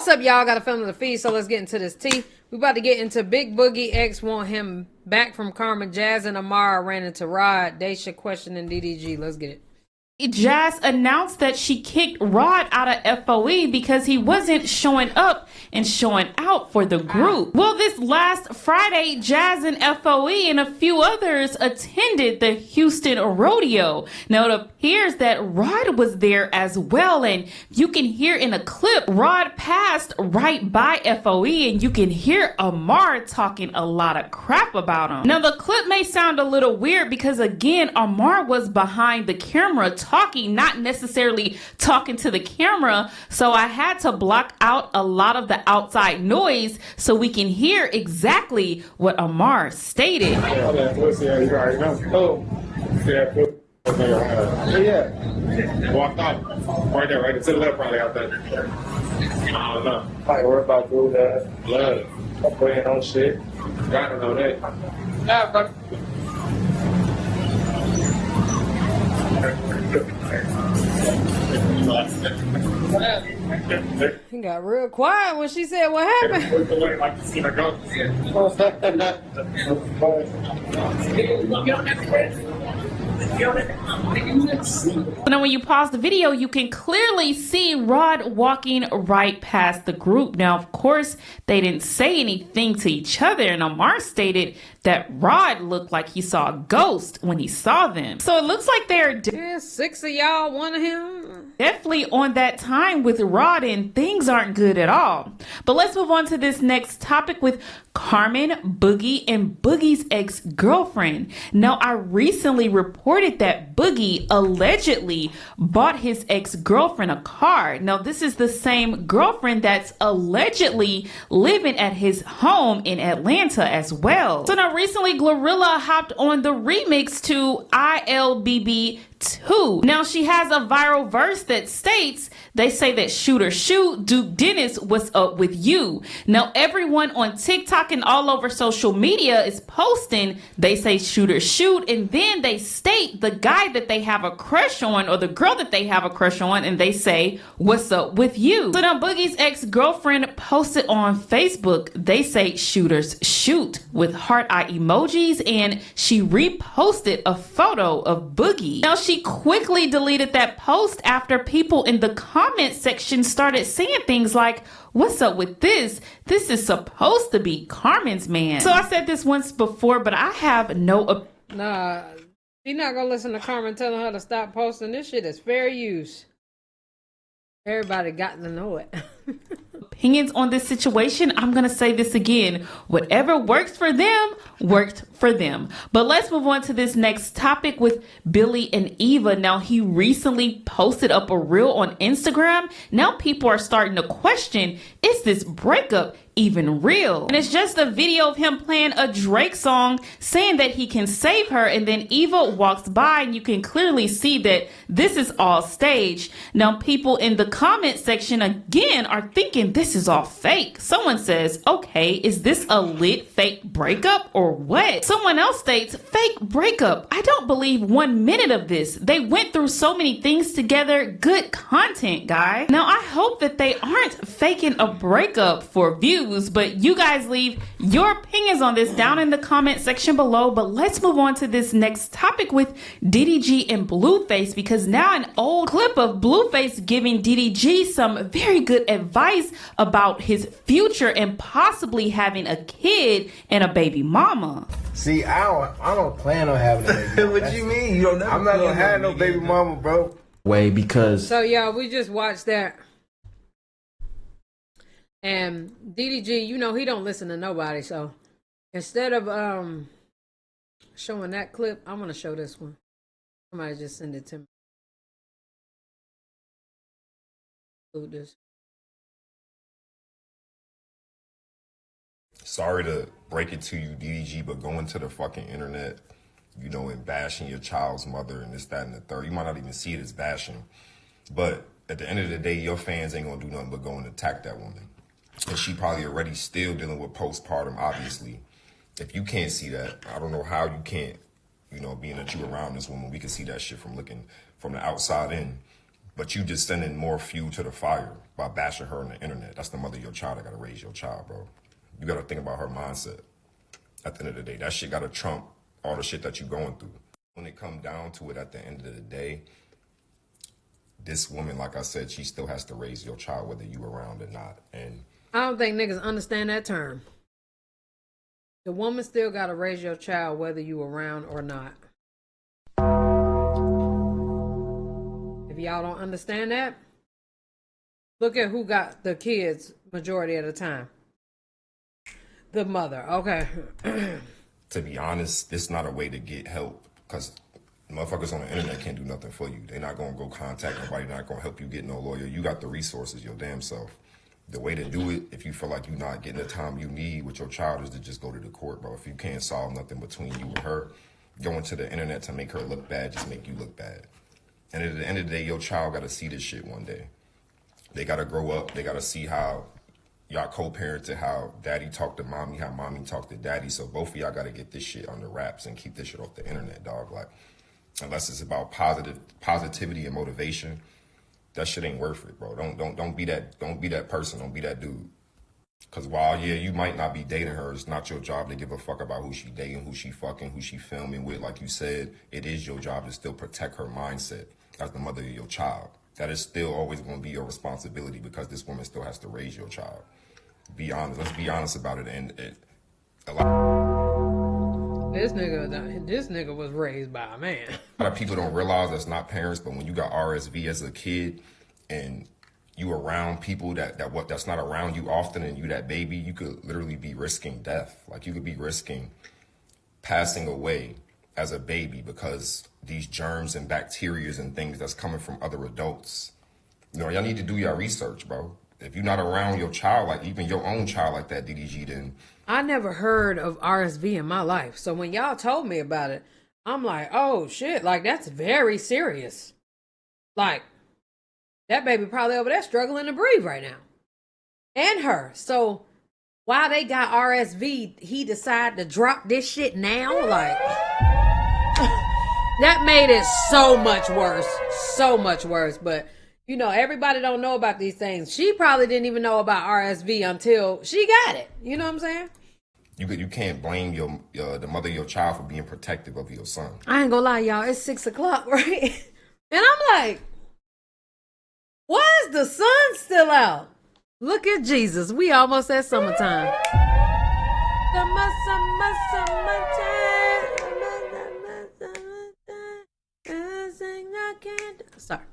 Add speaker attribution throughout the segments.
Speaker 1: What's up, y'all? Got a film of the feed, so let's get into this tea. We about to get into Big Boogie EX Want him back from Carmen. Jazz and Amar ran into Rod Daysha questioning DDG. Let's get it.
Speaker 2: Jazz announced that she kicked Rod out of FOE because he wasn't showing up and showing out for the group. Well, this last Friday, Jazz and FOE and a few others attended the Houston Rodeo. Now, it appears that Rod was there as well, and you can hear in a clip, Rod passed right by FOE, and you can hear Amar talking a lot of crap about him. Now, the clip may sound a little weird because, again, Amar was behind the camera talking, not necessarily talking to the camera, so I had to block out a lot of the outside noise so we can hear exactly what Amar stated.
Speaker 3: Yeah. Walked out. Right there, right to the left, probably out there. I don't know. Probably worried about doing that. Blood. I'm playing on shit. Gotta know that. Yeah, bro.
Speaker 1: He got real quiet when she said what happened.
Speaker 2: Now, when you pause the video, you can clearly see Rod walking right past the group. Now, of course, they didn't say anything to each other, and Amar stated that Rod looked like he saw a ghost when he saw them. So it looks like they're
Speaker 1: six of y'all, one of him.
Speaker 2: Definitely on that time with Rod, and things aren't good at all. But let's move on to this next topic with Carmen, Boogie, and Boogie's ex-girlfriend. Now, I recently reported that Boogie allegedly bought his ex-girlfriend a car. Now, this is the same girlfriend that's allegedly living at his home in Atlanta as well. So now recently, Glorilla hopped on the remix to ILBB2. Now, she has a viral verse that states, they say that shoot or shoot, Duke Dennis, what's up with you? Now, everyone on TikTok and all over social media is posting, they say shoot or shoot, and then they state the guy that they have a crush on or the girl that they have a crush on, and they say, what's up with you? So now Boogie's ex-girlfriend posted on Facebook, they say shooters shoot with heart eye emojis, and she reposted a photo of Boogie. Now, she quickly deleted that post after people in the comment section started saying things like, what's up with this? This is supposed to be Carmen's man. So I said this once before, but I have no
Speaker 1: Nah, you're not gonna listen to Carmen telling her to stop posting. This shit is fair use. Everybody got to know it.
Speaker 2: opinions on this situation. I'm gonna say this again, whatever works for them worked for them. But let's move on to this next topic with Billy and Eva. Now, he recently posted up a reel on Instagram. Now people are starting to question, is this breakup even real? And it's just a video of him playing a Drake song saying that he can save her, and then Eva walks by and you can clearly see that this is all staged. Now people in the comment section again are thinking this is all fake. Someone says, okay, is this a lit fake breakup or what? Someone else states, fake breakup. I don't believe 1 minute of this. They went through so many things together. Good content, guy. Now I hope that they aren't faking a breakup for views, but you guys leave your opinions on this down in the comment section below. But let's move on to this next topic with DDG and Blueface, because now an old clip of Blueface giving DDG some very good advice about his future and possibly having a kid and a baby mama.
Speaker 4: See, I don't plan on having a baby mama.
Speaker 5: What you mean? You don't never
Speaker 4: I'm not gonna have no baby mama, bro.
Speaker 5: Way, because
Speaker 1: so yeah, we just watched that. And DDG, you know, he don't listen to nobody. So instead of showing that clip, I'm gonna show this one. Somebody just send it to me. Include this.
Speaker 6: Sorry to break it to you, DDG, but going to the fucking internet, you know, and bashing your child's mother and this, that, and the third, you might not even see it as bashing. But at the end of the day, your fans ain't gonna do nothing but go and attack that woman. And she probably already still dealing with postpartum, obviously. If you can't see that, I don't know how you can't, you know, being that you around this woman, we can see that shit from looking from the outside in. But you just sending more fuel to the fire by bashing her on the internet. That's the mother of your child that got to raise your child, bro. You got to think about her mindset. At the end of the day, that shit got to trump all the shit that you going through. When it come down to it, at the end of the day, this woman, like I said, she still has to raise your child whether you around or not. And
Speaker 1: I don't think niggas understand that term. The woman still got to raise your child whether you around or not. If y'all don't understand that, look at who got the kids majority of the time. The mother. Okay.
Speaker 6: to be honest, it's not a way to get help because motherfuckers on the internet can't do nothing for you. They're not going to go contact nobody. They're not going to help you get no lawyer. You got the resources your damn self. The way to do it, if you feel like you're not getting the time you need with your child, is to just go to the court, bro. If you can't solve nothing between you and her, going to the internet to make her look bad just make you look bad. And at the end of the day, your child got to see this shit one day. They got to grow up. They got to see how y'all co-parented, how daddy talked to mommy, how mommy talked to daddy. So both of y'all got to get this shit under wraps and keep this shit off the internet, dog. Like, unless it's about positivity and motivation, that shit ain't worth it, bro. Don't be that person. Don't be that dude. Cause while you might not be dating her, it's not your job to give a fuck about who she dating, who she fucking, who she filming with. Like you said, it is your job to still protect her mindset as the mother of your child. That is still always going to be your responsibility because this woman still has to raise your child. Be honest. Let's be honest about it. And
Speaker 1: This nigga was raised by a man.
Speaker 6: A lot of people don't realize that's not parents, but when you got RSV as a kid and you around people that's not around you often and you that baby, you could literally be risking death. Like you could be risking passing away as a baby because these germs and bacteria and things that's coming from other adults. You know, y'all need to do your research, bro. If you're not around your child, like even your own child like that, DDG, then...
Speaker 1: I never heard of RSV in my life. So when y'all told me about it, I'm like, oh shit, like that's very serious. Like, that baby probably over there struggling to breathe right now. And her. So while they got RSV, he decided to drop this shit now? Like, that made it so much worse. So much worse. But, you know, everybody don't know about these things. She probably didn't even know about RSV until she got it. You know what I'm saying?
Speaker 6: You can't blame the mother of your child for being protective of your son.
Speaker 1: I ain't gonna lie, y'all. It's 6 o'clock, right? And I'm like, why is the sun still out? Look at Jesus. We almost at summertime. Sorry.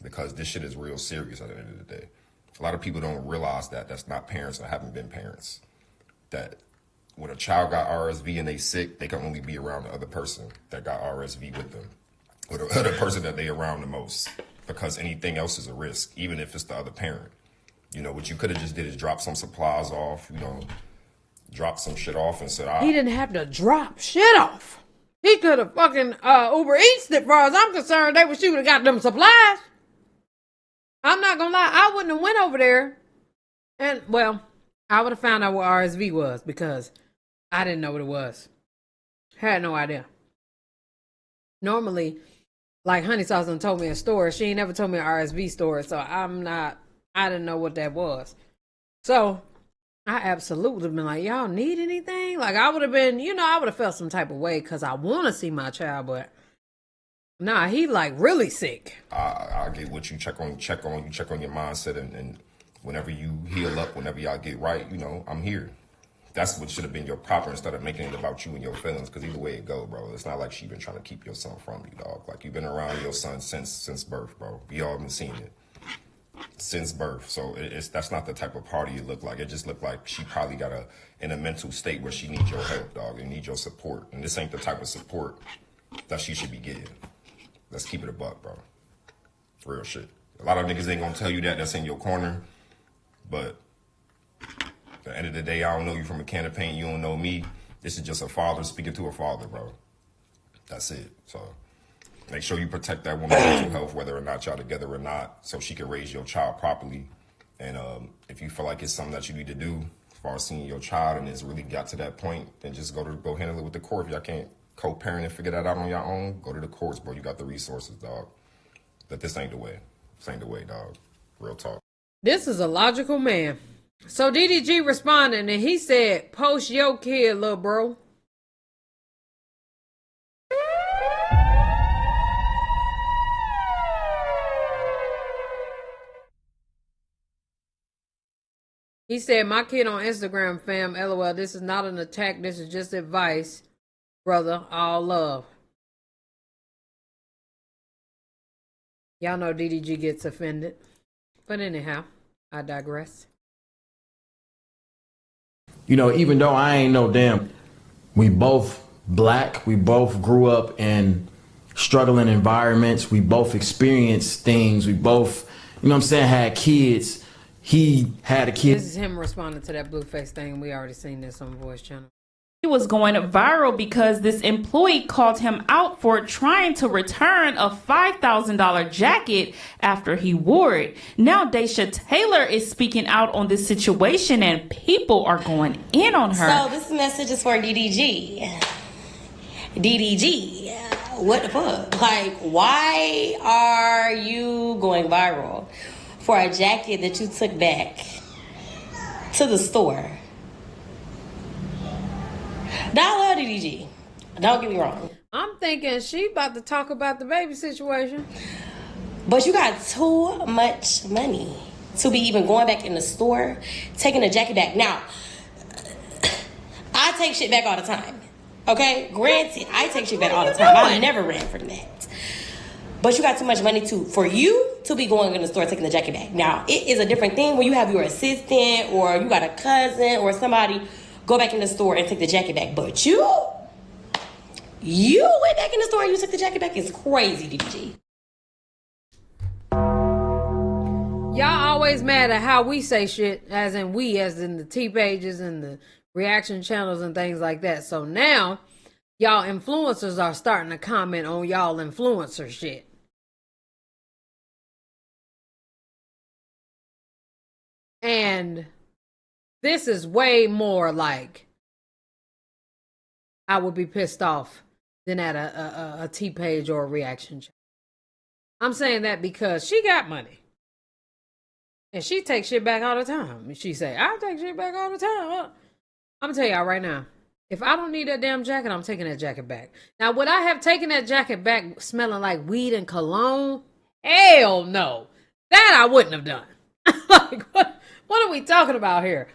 Speaker 6: Because this shit is real serious at the end of the day. A lot of people don't realize that that's not parents or haven't been parents. That when a child got RSV and they sick, they can only be around the other person that got RSV with them. Or the other person that they around the most. Because anything else is a risk, even if it's the other parent. You know, what you could have just did is drop some supplies off, you know, drop some shit off and said,
Speaker 1: He didn't have to drop shit off. He could have fucking Uber Eats it, far as I'm concerned. She would have got them supplies. I'm not gonna lie, I wouldn't have went over there. And, well, I would have found out what RSV was because I didn't know what it was. Had no idea. Normally, like Honey Sauce done told me a story. She ain't never told me an RSV story, so I didn't know what that was. So, I absolutely would have been like, y'all need anything? Like, I would have been, you know, I would have felt some type of way because I want to see my child, but nah, he like really sick.
Speaker 6: I get what you check on your mindset and whenever you heal up, whenever y'all get right, you know, I'm here. That's what should have been your proper instead of making it about you and your feelings. Because either way it go, bro, it's not like she been trying to keep your son from you, dog. Like you've been around your son since birth, bro. We all been seeing it since birth. So that's not the type of party it looked like. It just looked like she probably got in a mental state where she needs your help, dog, and needs your support. And this ain't the type of support that she should be getting. Let's keep it a buck, bro. Real shit. A lot of niggas ain't gonna tell you that's in your corner. But at the end of the day, I don't know you from a can of paint. You don't know me. This is just a father speaking to a father, bro. That's it. So make sure you protect that woman's mental health, whether or not y'all together or not, so she can raise your child properly. And if you feel like it's something that you need to do as far as seeing your child and it's really got to that point, then just go handle it with the court. If y'all can't co-parent and figure that out on your own, go to the courts, bro. You got the resources, dog. But this ain't the way. This ain't the way, dog. Real talk.
Speaker 1: This is a logical man. So DDG responded and he said, post your kid, little bro. He said, my kid on Instagram, fam, LOL, this is not an attack. This is just advice. Brother, all love. Y'all know DDG gets offended. But anyhow, I digress.
Speaker 5: You know, even though I ain't no damn, we both black, we both grew up in struggling environments, we both experienced things, we both, you know what I'm saying, had kids. He had a kid.
Speaker 1: This is him responding to that Blueface thing. We already seen this on Voice Channel.
Speaker 2: He was going viral because this employee called him out for trying to return a $5,000 jacket after he wore it. Now Daysha Taylor is speaking out on this situation and people are going in on her.
Speaker 7: So this message is for DDG. DDG, what the fuck? Like, why are you going viral for a jacket that you took back to the store? Now, I love DDG. Don't get me wrong.
Speaker 1: I'm thinking she about to talk about the baby situation.
Speaker 7: But you got too much money to be even going back in the store, taking a jacket back. Now, I take shit back all the time. Okay? Granted, I take shit back all the time. I never ran from that. But you got too much money for you to be going in the store taking the jacket back. Now, it is a different thing when you have your assistant or you got a cousin or somebody go back in the store and take the jacket back. But you went back in the store and you took the jacket back. It's crazy, DDG.
Speaker 1: Y'all always mad at how we say shit, as in the T pages and the reaction channels and things like that. So now, y'all influencers are starting to comment on y'all influencer shit. And this is way more like I would be pissed off than at a T page or a reaction channel. I'm saying that because she got money. And she takes shit back all the time. She say, I take shit back all the time. I'm gonna tell y'all right now. If I don't need that damn jacket, I'm taking that jacket back. Now, would I have taken that jacket back smelling like weed and cologne? Hell no. That I wouldn't have done. Like, what are we talking about here?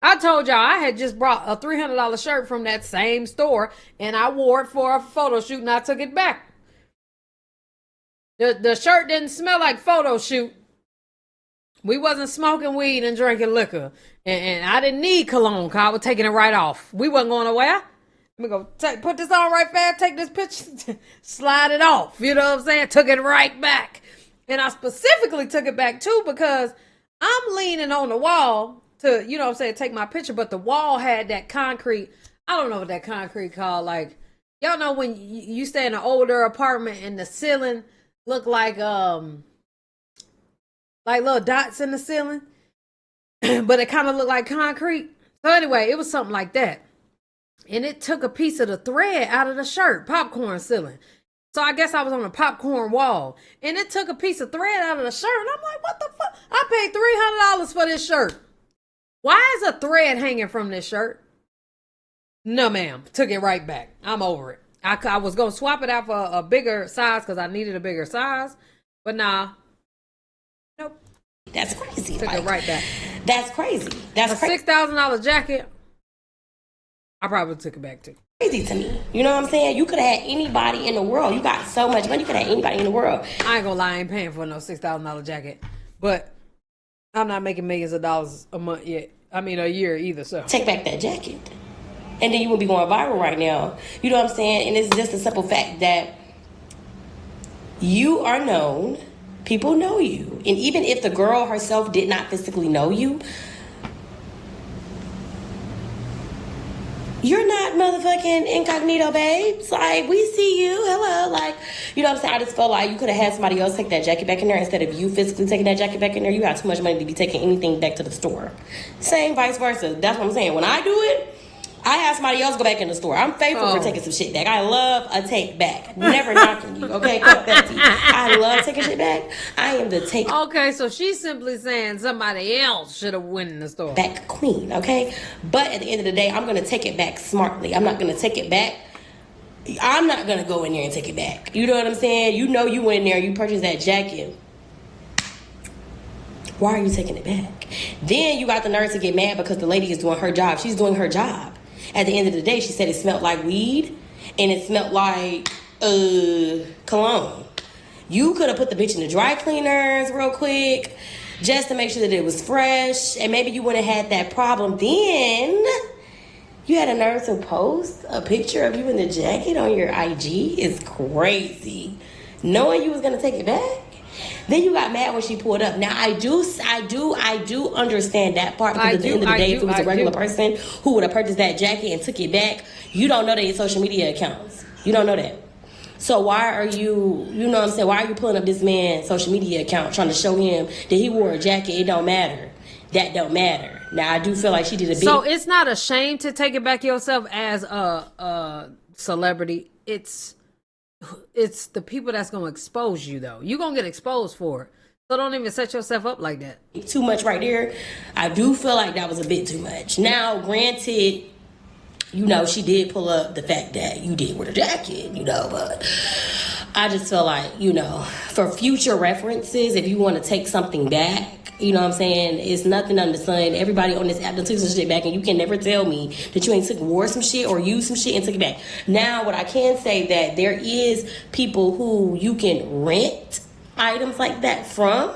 Speaker 1: I told y'all I had just brought a $300 shirt from that same store and I wore it for a photo shoot and I took it back. The shirt didn't smell like photo shoot. We wasn't smoking weed and drinking liquor. And I didn't need cologne because I was taking it right off. We wasn't going nowhere. Let me go put this on right fast, take this picture, slide it off. You know what I'm saying? Took it right back. And I specifically took it back too because I'm leaning on the wall to, you know what I'm saying, take my picture. But the wall had that concrete. I don't know what that concrete called. Like, y'all know when you stay in an older apartment and the ceiling look like little dots in the ceiling, but it kind of looked like concrete. So anyway, it was something like that. And it took a piece of the thread out of the shirt, popcorn ceiling. So I guess I was on a popcorn wall. And it took a piece of thread out of the shirt. And I'm like, what the fuck? I paid $300 for this shirt. Why is a thread hanging from this shirt? No, ma'am. Took it right back. I'm over it. I was going to swap it out for a bigger size because I needed a bigger size. But nah. Nope.
Speaker 7: That's crazy.
Speaker 1: Took it right back.
Speaker 7: That's crazy. That's
Speaker 1: a $6,000 jacket. I probably took it back too.
Speaker 7: Crazy to me. You know what I'm saying? You could have had anybody in the world. You got so much money. You could have had anybody in the world.
Speaker 1: I ain't gonna lie. I ain't paying for no $6,000 jacket. But I'm not making millions of dollars a month yet. I mean, a year either. So
Speaker 7: take back that jacket. And then you would be going viral right now. You know what I'm saying? And it's just a simple fact that you are known. People know you. And even if the girl herself did not physically know you, you're not motherfucking incognito, babes. Like, we see you. Hello. Like, you know what I'm saying? I just felt like you could have had somebody else take that jacket back in there instead of you physically taking that jacket back in there. You got too much money to be taking anything back to the store. Same vice versa. That's what I'm saying. When I do it, I had somebody else go back in the store. I'm faithful for taking some shit back. I love a take back. Never knocking you, okay? Cut that tea. I love taking shit back. I am the take.
Speaker 1: Okay, so she's simply saying somebody else should have went in the store.
Speaker 7: Back queen, okay? But at the end of the day, I'm gonna take it back smartly. I'm not gonna take it back. I'm not gonna go in there and take it back. You know what I'm saying? You know you went in there, you purchased that jacket. Why are you taking it back? Then you got the nerve to get mad because the lady is doing her job. She's doing her job. At the end of the day, she said it smelled like weed and it smelled like cologne. You could have put the bitch in the dry cleaners real quick just to make sure that it was fresh, and maybe you wouldn't have had that problem. Then you had a nerve to post a picture of you in the jacket on your IG. Is crazy. Knowing you was gonna take it back. Then you got mad when she pulled up. Now I do understand that part, because at the end of the day, if it was a regular person who would have purchased that jacket and took it back, you don't know their social media accounts. You don't know that. So why are you, you know what I'm saying, why are you pulling up this man's social media account trying to show him that he wore a jacket? It don't matter. That don't matter. Now I do feel like she did a big.
Speaker 1: So it's not a shame to take it back yourself as a celebrity. It's the people that's gonna expose you, though. You're gonna get exposed for it. So don't even set yourself up like that.
Speaker 7: Too much right there. I do feel like that was a bit too much. Now, granted, you know, she did pull up the fact that you did wear the jacket, you know, but I just feel like, you know, for future references, if you want to take something back, you know what I'm saying, it's nothing under the sun. Everybody on this app that took some shit back, and you can never tell me that you ain't wore some shit or used some shit and took it back. Now, what I can say that there is people who you can rent items like that from,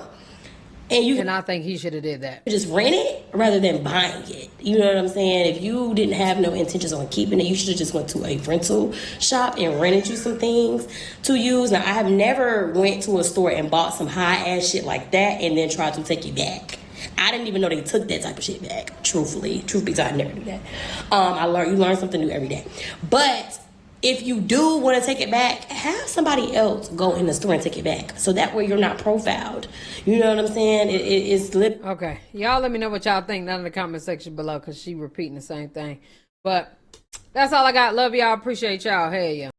Speaker 7: and
Speaker 1: I think he should have did that.
Speaker 7: Just rent it rather than buying it. You know what I'm saying? If you didn't have no intentions on keeping it, you should have just went to a rental shop and rented you some things to use. Now, I have never went to a store and bought some high-ass shit like that and then tried to take it back. I didn't even know they took that type of shit back, truthfully. Truth be told, I never do that. You learn something new every day. But if you do want to take it back, have somebody else go in the store and take it back, so that way you're not profiled. You know what I'm saying? It's lit.
Speaker 1: Okay, y'all let me know what y'all think down in the comment section below, because she repeating the same thing. But that's all I got. Love y'all. Appreciate y'all. Hey, yeah.